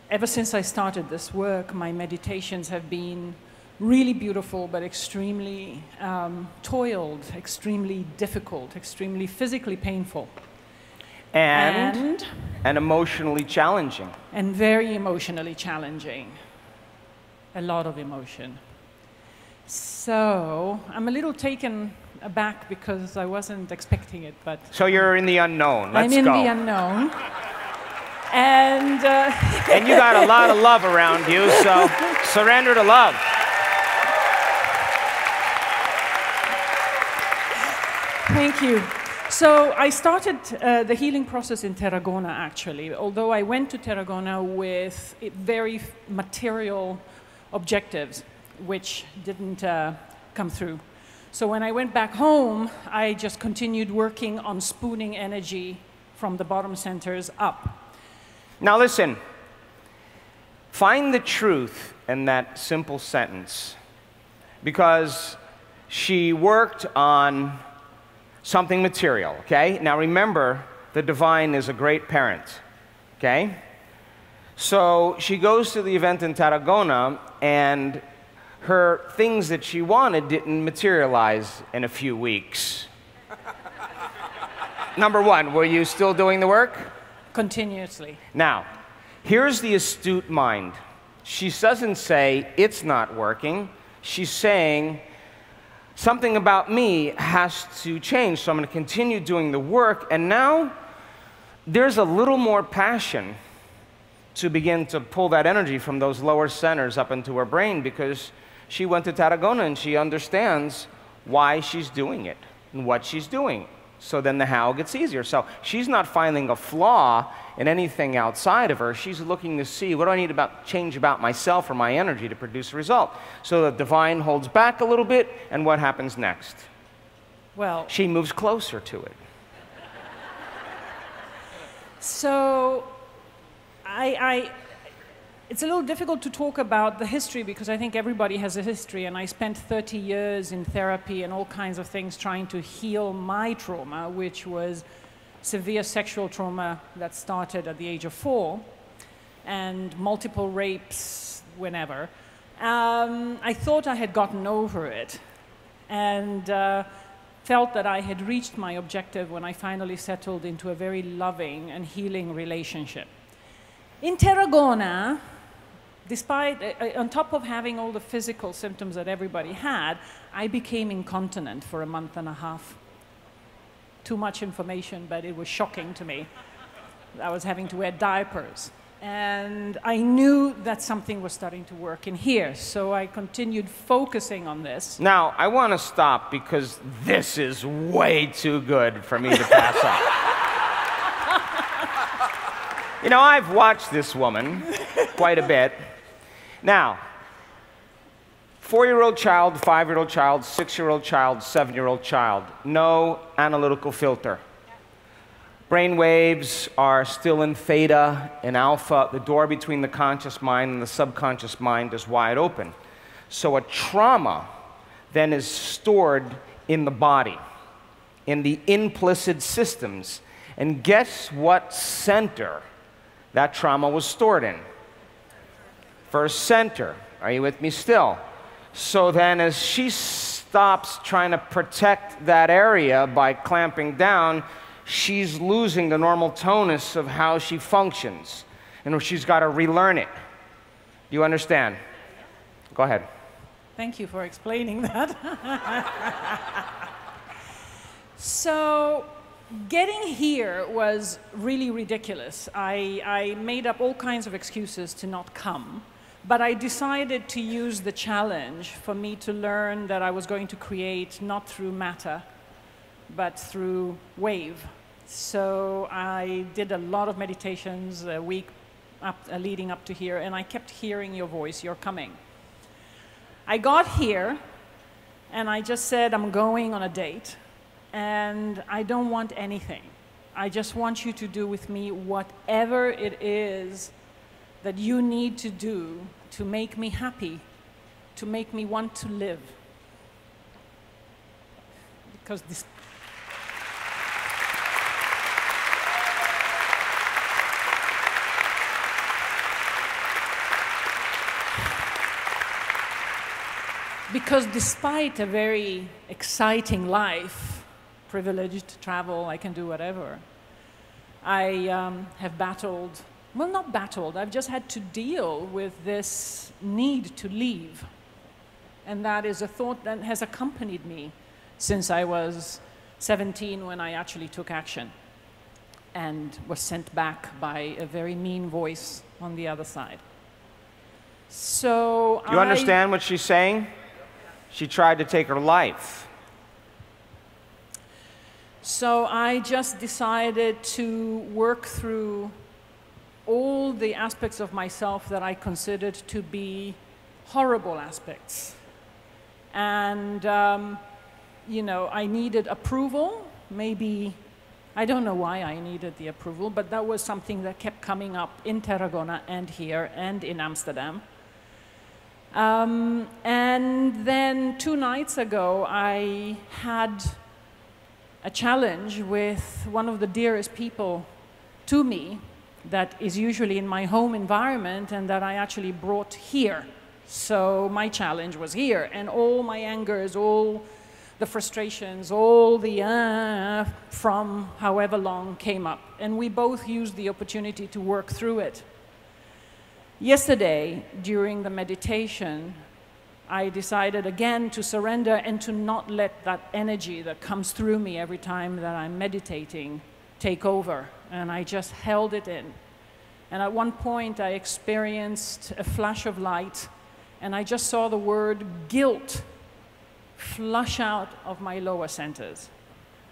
ever since I started this work, my meditations have been really beautiful, but extremely toiled, extremely difficult, extremely physically painful. And emotionally challenging. And very emotionally challenging. A lot of emotion. So I'm a little taken aback because I wasn't expecting it, but... So you're in the unknown. Let's go. I'm in the unknown. And... and you got a lot of love around you, so surrender to love. Thank you. So I started the healing process in Tarragona, actually, although I went to Tarragona with very material objectives, which didn't come through. So when I went back home, I just continued working on spooning energy from the bottom centers up. Now listen, find the truth in that simple sentence, because she worked on something material, okay? Now remember, the divine is a great parent, okay? So she goes to the event in Tarragona, and her things that she wanted didn't materialize in a few weeks. Number one, were you still doing the work? Continuously. Now, here's the astute mind. She doesn't say, it's not working. She's saying, something about me has to change, so I'm going to continue doing the work. And now, there's a little more passion to begin to pull that energy from those lower centers up into her brain, because she went to Tarragona and she understands why she's doing it and what she's doing. So then the how gets easier. So she's not finding a flaw in anything outside of her. She's looking to see, what do I need to change about myself or my energy to produce a result? So the divine holds back a little bit, and what happens next? Well, she moves closer to it. So it's a little difficult to talk about the history, because I think everybody has a history, and I spent 30 years in therapy and all kinds of things trying to heal my trauma, which was severe sexual trauma that started at the age of 4 and multiple rapes whenever. I thought I had gotten over it and felt that I had reached my objective when I finally settled into a very loving and healing relationship. In Tarragona, despite, on top of having all the physical symptoms that everybody had, I became incontinent for a month and a half. Too much information, but it was shocking to me. I was having to wear diapers. And I knew that something was starting to work in here, so I continued focusing on this. Now, I want to stop, because this is way too good for me to pass up. You know, I've watched this woman quite a bit. Now, 4-year-old child, 5-year-old child, 6-year-old child, 7-year-old child, no analytical filter. Brain waves are still in theta and alpha. The door between the conscious mind and the subconscious mind is wide open. So a trauma then is stored in the body, in the implicit systems. And guess what center that trauma was stored in? First center. Are you with me still? So then as she stops trying to protect that area by clamping down, she's losing the normal tonus of how she functions. And she's got to relearn it. Do you understand? Go ahead. Thank you for explaining that. So getting here was really ridiculous. I made up all kinds of excuses to not come. But I decided to use the challenge for me to learn that I was going to create not through matter, but through wave. So I did a lot of meditations a week leading up to here, and I kept hearing your voice, you're coming. I got here, and I just said, I'm going on a date, and I don't want anything. I just want you to do with me whatever it is that you need to do to make me happy, to make me want to live. Because this... Because despite a very exciting life, privileged, travel, I can do whatever, I have battled, well, not battled, I've just had to deal with this need to leave. And that is a thought that has accompanied me since I was 17 when I actually took action and was sent back by a very mean voice on the other side. So You understand what she's saying? She tried to take her life. So I just decided to work through all the aspects of myself that I considered to be horrible aspects. And, you know, I needed approval. Maybe, I don't know why I needed the approval, but that was something that kept coming up in Tarragona and here and in Amsterdam. And then 2 nights ago, I had a challenge with one of the dearest people to me that is usually in my home environment and that I actually brought here. So my challenge was here, and all my angers, all the frustrations, all the from however long came up. And we both used the opportunity to work through it. Yesterday, during the meditation, I decided again to surrender and to not let that energy that comes through me every time that I'm meditating take over. And I just held it in. And at one point, I experienced a flash of light, and I just saw the word guilt flush out of my lower centers.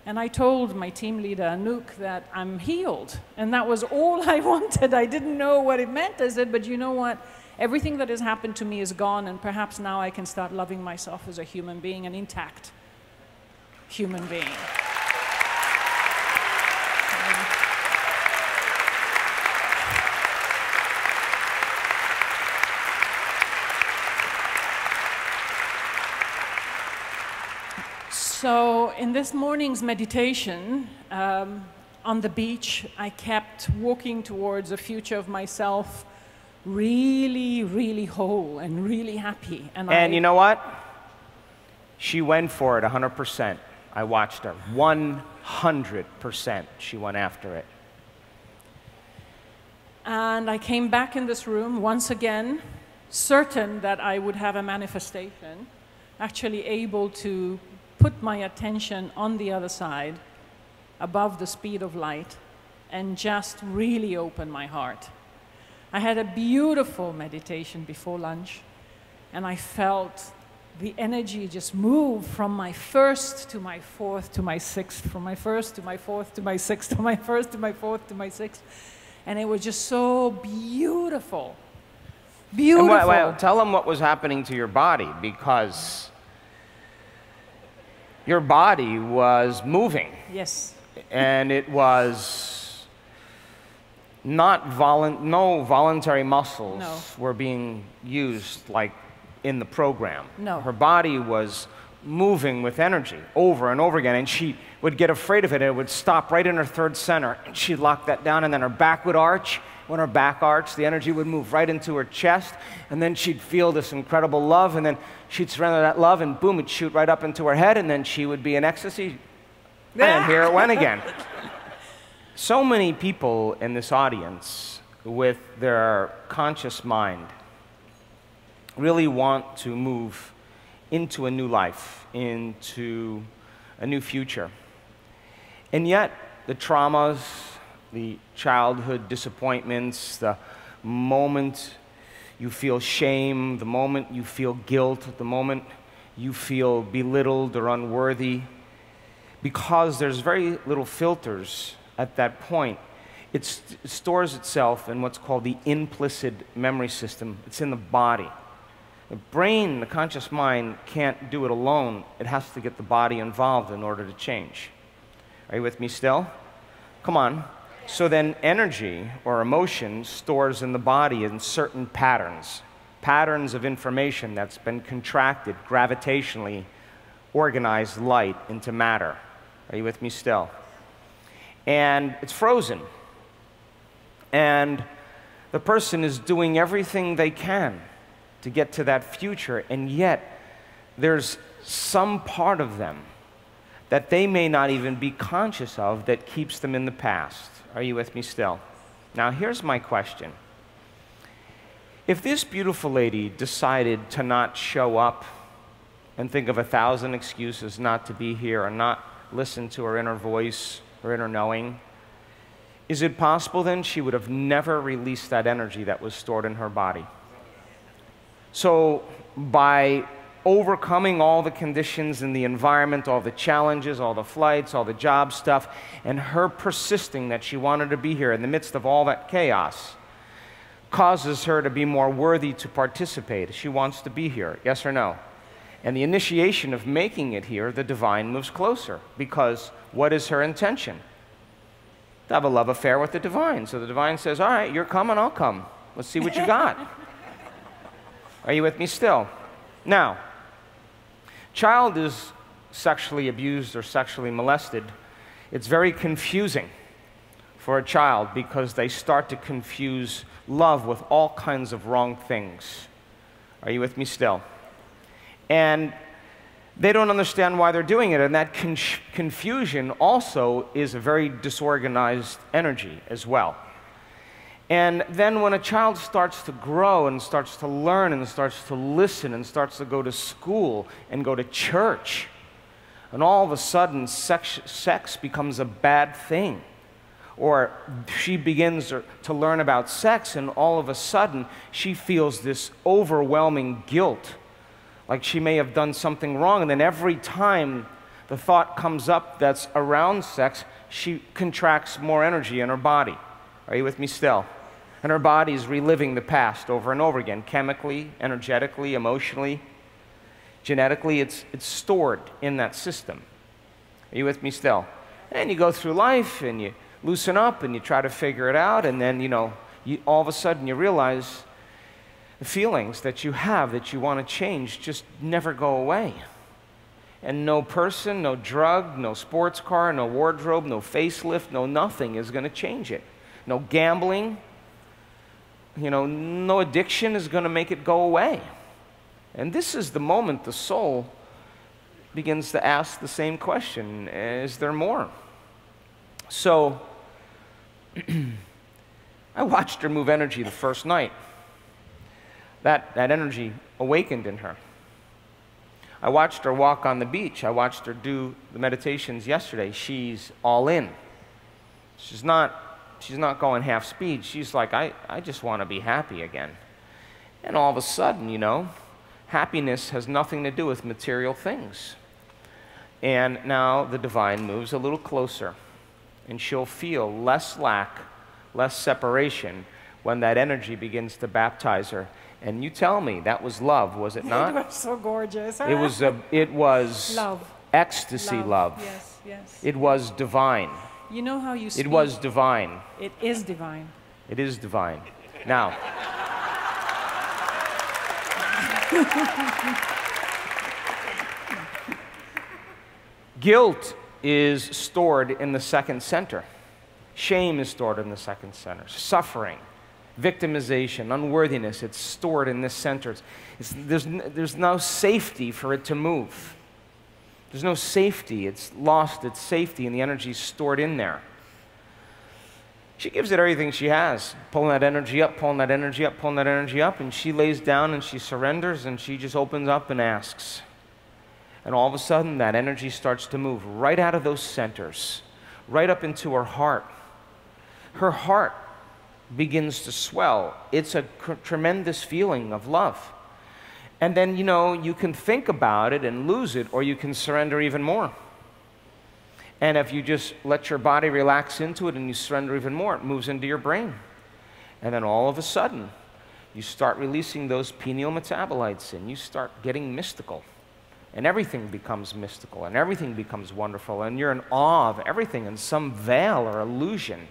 And I told my team leader, Anouk, that I'm healed. And that was all I wanted. I didn't know what it meant. I said, but you know what? Everything that has happened to me is gone, and perhaps now I can start loving myself as a human being, an intact human being. So in this morning's meditation, on the beach, I kept walking towards a future of myself really, really whole and really happy. And you know what? She went for it 100%. I watched her. 100% she went after it. And I came back in this room once again, certain that I would have a manifestation, actually able to put my attention on the other side, above the speed of light, and just really open my heart. I had a beautiful meditation before lunch, and I felt the energy just move from my first to my fourth to my sixth, from my first to my fourth to my sixth, to my first to my fourth to my sixth. And it was just so beautiful. Beautiful. And well, tell them what was happening to your body, because your body was moving. Yes. And it was not no voluntary muscles were being used like in the program. No. Her body was moving with energy over and over again, and she would get afraid of it, and it would stop right in her third center, and she'd lock that down, and then her back would arch. When her back arched, the energy would move right into her chest, and then she'd feel this incredible love, and then she'd surrender that love, and boom, it'd shoot right up into her head, and then she would be in ecstasy, and here it went again. So many people in this audience with their conscious mind really want to move into a new life, into a new future. And yet, the traumas, the childhood disappointments, the moment you feel shame, the moment you feel guilt, the moment you feel belittled or unworthy, because there's very little filters at that point, it stores itself in what's called the implicit memory system. It's in the body. The brain, the conscious mind, can't do it alone. It has to get the body involved in order to change. Are you with me still? Come on. So then energy or emotion stores in the body in certain patterns, patterns of information that's been contracted gravitationally, organized light into matter. Are you with me still? And it's frozen. And the person is doing everything they can to get to that future, and yet there's some part of them that they may not even be conscious of that keeps them in the past. Are you with me still? Now, here's my question. If this beautiful lady decided to not show up and think of 1,000 excuses not to be here or not listen to her inner voice, her inner knowing, is it possible then she would have never released that energy that was stored in her body? So by overcoming all the conditions in the environment, all the challenges, all the flights, all the job stuff, and her persisting that she wanted to be here in the midst of all that chaos, causes her to be more worthy to participate. She wants to be here, yes or no? And the initiation of making it here, the divine moves closer, because what is her intention? To have a love affair with the divine. So the divine says, all right, you're coming, I'll come. Let's see what you got. Are you with me still? Now, child is sexually abused or sexually molested. It's very confusing for a child because they start to confuse love with all kinds of wrong things. Are you with me still? And they don't understand why they're doing it, and that confusion also is a very disorganized energy as well. And then when a child starts to grow and starts to learn and starts to listen and starts to go to school and go to church, and all of a sudden sex becomes a bad thing, or she begins to learn about sex and all of a sudden she feels this overwhelming guilt, like she may have done something wrong, and then every time the thought comes up that's around sex, she contracts more energy in her body. Are you with me still? And her body's reliving the past over and over again, chemically, energetically, emotionally, genetically. It's stored in that system. Are you with me still? And you go through life and you loosen up and you try to figure it out, and then, all of a sudden you realize the feelings that you have that you want to change just never go away. And no person, no drug, no sports car, no wardrobe, no facelift, no nothing is going to change it. No gambling, no addiction is going to make it go away. And this is the moment the soul begins to ask the same question: is there more? So, I watched her move energy the first night. That energy awakened in her. I watched her walk on the beach. I watched her do the meditations yesterday. She's all in. She's not going half speed. She's like, I just want to be happy again. And all of a sudden, happiness has nothing to do with material things. And now the divine moves a little closer, and she'll feel less lack, less separation when that energy begins to baptize her. And you tell me, that was love, was it not? It was so gorgeous. It was love. Ecstasy love. Yes, yes. It was divine. You know how you speak? It was divine. It is divine. It is divine. Now, guilt is stored in the second center. Shame is stored in the second center. Suffering, victimization, unworthiness, it's stored in this center. There's no safety for it to move. There's no safety. It's lost its safety, and the energy's stored in there. She gives it everything she has, pulling that energy up, pulling that energy up, pulling that energy up, and she lays down and she surrenders and she just opens up and asks. And all of a sudden, that energy starts to move right out of those centers, right up into her heart. Her heart begins to swell. It's a tremendous feeling of love. And then, you can think about it and lose it, or you can surrender even more. And if you just let your body relax into it and you surrender even more, it moves into your brain. And then all of a sudden, you start releasing those pineal metabolites and you start getting mystical. And everything becomes mystical and everything becomes wonderful. And you're in awe of everything, and some veil or illusion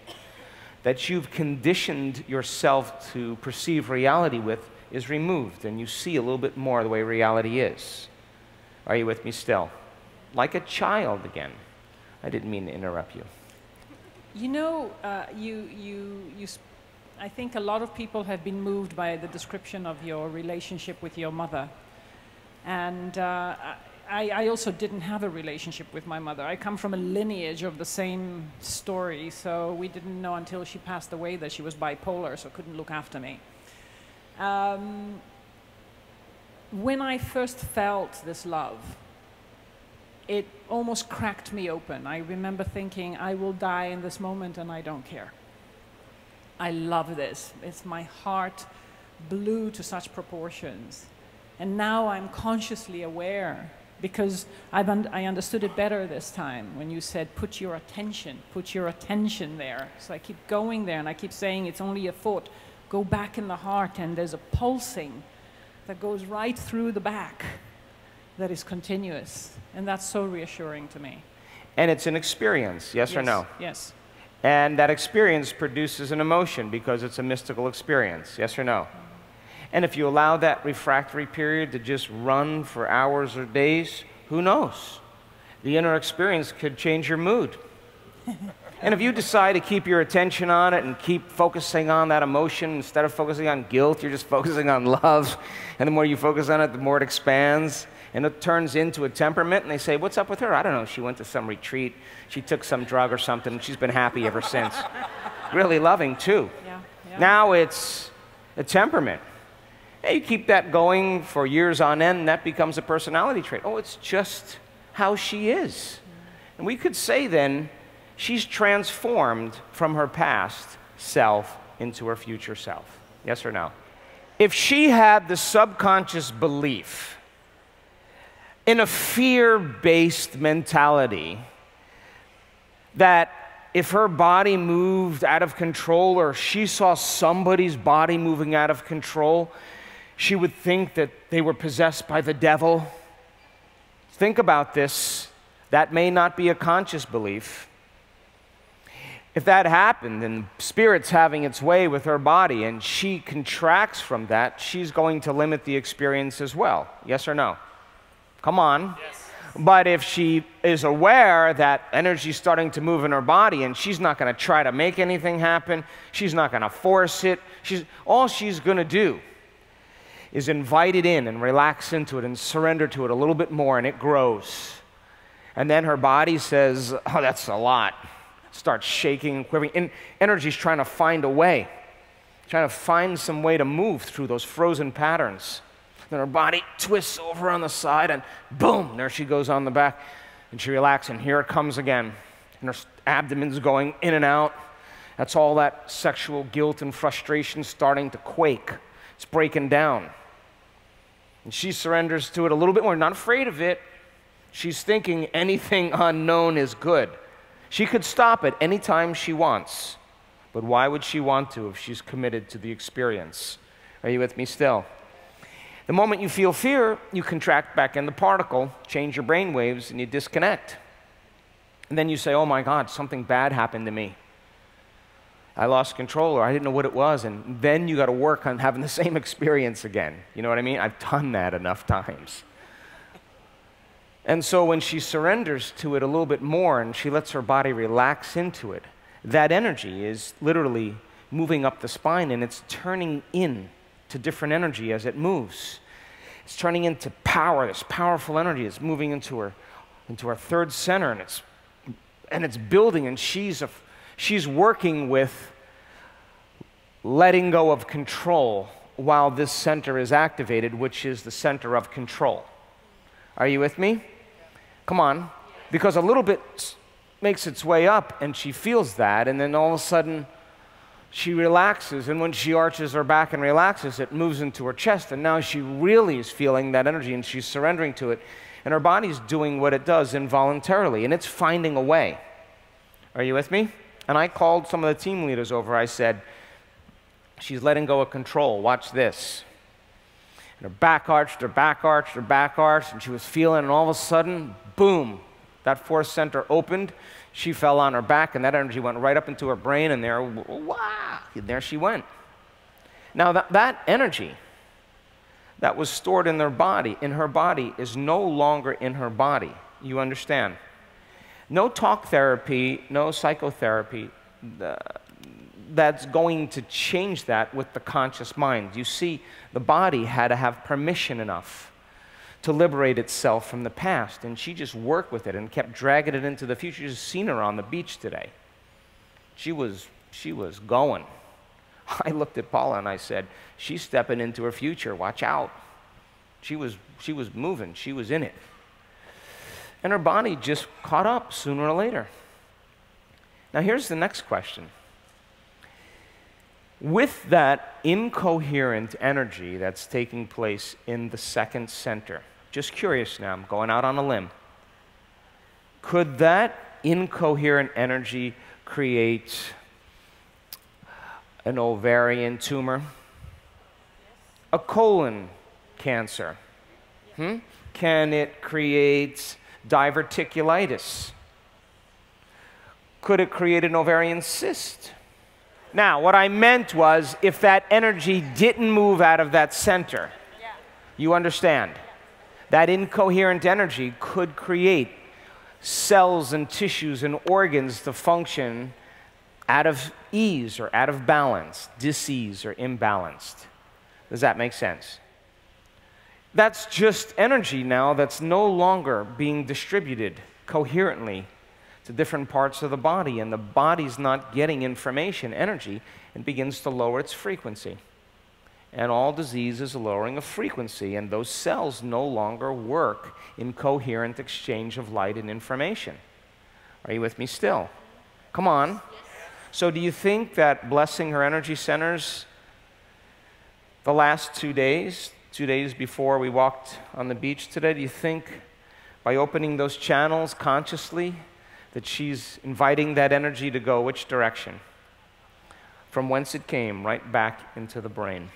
that you've conditioned yourself to perceive reality with is removed, and you see a little bit more the way reality is. Are you with me still? Like a child again. I didn't mean to interrupt you. I think a lot of people have been moved by the description of your relationship with your mother. And I also didn't have a relationship with my mother. I come from a lineage of the same story, so we didn't know until she passed away that she was bipolar, so couldn't look after me. When I first felt this love, it almost cracked me open. I remember thinking, I will die in this moment and I don't care. I love this. It's my heart blew to such proportions. And now I'm consciously aware, because I understood it better this time when you said, put your attention there. So I keep going there and I keep saying, it's only a thought. Go back in the heart and there's a pulsing that goes right through the back that is continuous. And that's so reassuring to me. And it's an experience, yes or no? Yes. And that experience produces an emotion because it's a mystical experience, yes or no? And if you allow that refractory period to just run for hours or days, who knows? The inner experience could change your mood. And if you decide to keep your attention on it and keep focusing on that emotion, instead of focusing on guilt, you're just focusing on love. And the more you focus on it, the more it expands. And it turns into a temperament. And they say, what's up with her? I don't know. She went to some retreat. She took some drug or something. And she's been happy ever since. Really loving, too. Yeah, yeah. Now it's a temperament. And you keep that going for years on end, and that becomes a personality trait. Oh, it's just how she is. And we could say then, she's transformed from her past self into her future self. Yes or no? If she had the subconscious belief in a fear-based mentality that if her body moved out of control or she saw somebody's body moving out of control, she would think that they were possessed by the devil. Think about this. That may not be a conscious belief. If that happened and spirit's having its way with her body and she contracts from that, she's going to limit the experience as well. Yes or no? Come on. Yes. But if she is aware that energy's starting to move in her body and she's not going to try to make anything happen, she's not going to force it, all she's going to do is invite it in and relax into it and surrender to it a little bit more, and it grows. And then her body says, oh, that's a lot. Starts shaking and quivering. And energy's trying to find a way, trying to find some way to move through those frozen patterns. Then her body twists over on the side, and boom, there she goes on the back. And she relaxes, and here it comes again. And her abdomen's going in and out. That's all that sexual guilt and frustration starting to quake. It's breaking down. And she surrenders to it a little bit more, not afraid of it. She's thinking anything unknown is good. She could stop it anytime she wants. But why would she want to if she's committed to the experience? Are you with me still? The moment you feel fear, you contract back in the particle, change your brain waves, and you disconnect. And then you say, oh my God, something bad happened to me. I lost control, or I didn't know what it was, and then you got to work on having the same experience again. You know what I mean? I've done that enough times. And so when she surrenders to it a little bit more and she lets her body relax into it, that energy is literally moving up the spine, and it's turning in to different energy as it moves. It's turning into power, this powerful energy. It's moving into her third center, and it's building, and she's working with letting go of control while this center is activated, which is the center of control. Are you with me? Come on. Because a little bit makes its way up, and she feels that, and then all of a sudden she relaxes, and when she arches her back and relaxes, it moves into her chest, and now she really is feeling that energy, and she's surrendering to it, and her body's doing what it does involuntarily, and it's finding a way. Are you with me? And I called some of the team leaders over. I said, she's letting go of control. Watch this. And her back arched, her back arched, her back arched, and she was feeling, and all of a sudden, boom, that fourth center opened. She fell on her back, and that energy went right up into her brain, and there she went. Now, that energy that was stored in her body, is no longer in her body. You understand? No talk therapy, no psychotherapy that's going to change that with the conscious mind. You see, the body had to have permission enough to liberate itself from the past. And she just worked with it and kept dragging it into the future. You've just seen her on the beach today. She was going. I looked at Paula and I said, she's stepping into her future, watch out. She was moving, she was in it. And her body just caught up sooner or later. Now here's the next question. With that incoherent energy that's taking place in the second center, just curious now, I'm going out on a limb, could that incoherent energy create an ovarian tumor, a colon cancer? Can it create diverticulitis? Could it create an ovarian cyst? Now, what I meant was if that energy didn't move out of that center, you understand? That incoherent energy could create cells and tissues and organs to function out of ease or out of balance, dis-ease or imbalanced. Does that make sense? That's just energy now that's no longer being distributed coherently to different parts of the body, and the body's not getting information, energy, and begins to lower its frequency. And all disease is a lowering of frequency, and those cells no longer work in coherent exchange of light and information. Are you with me still? Come on. Yes. So do you think that blessing her energy centers the last 2 days before we walked on the beach today, do you think by opening those channels consciously that she's inviting that energy to go which direction? From whence it came, right back into the brain.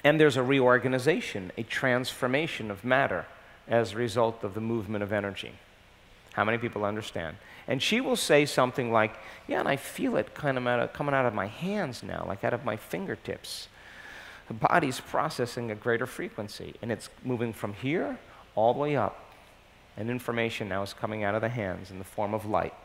And there's a reorganization, a transformation of matter as a result of the movement of energy. How many people understand? And she will say something like, yeah, and I feel it kind of coming out of my hands now, like out of my fingertips. The body's processing a greater frequency, and it's moving from here all the way up. And information now is coming out of the hands in the form of light.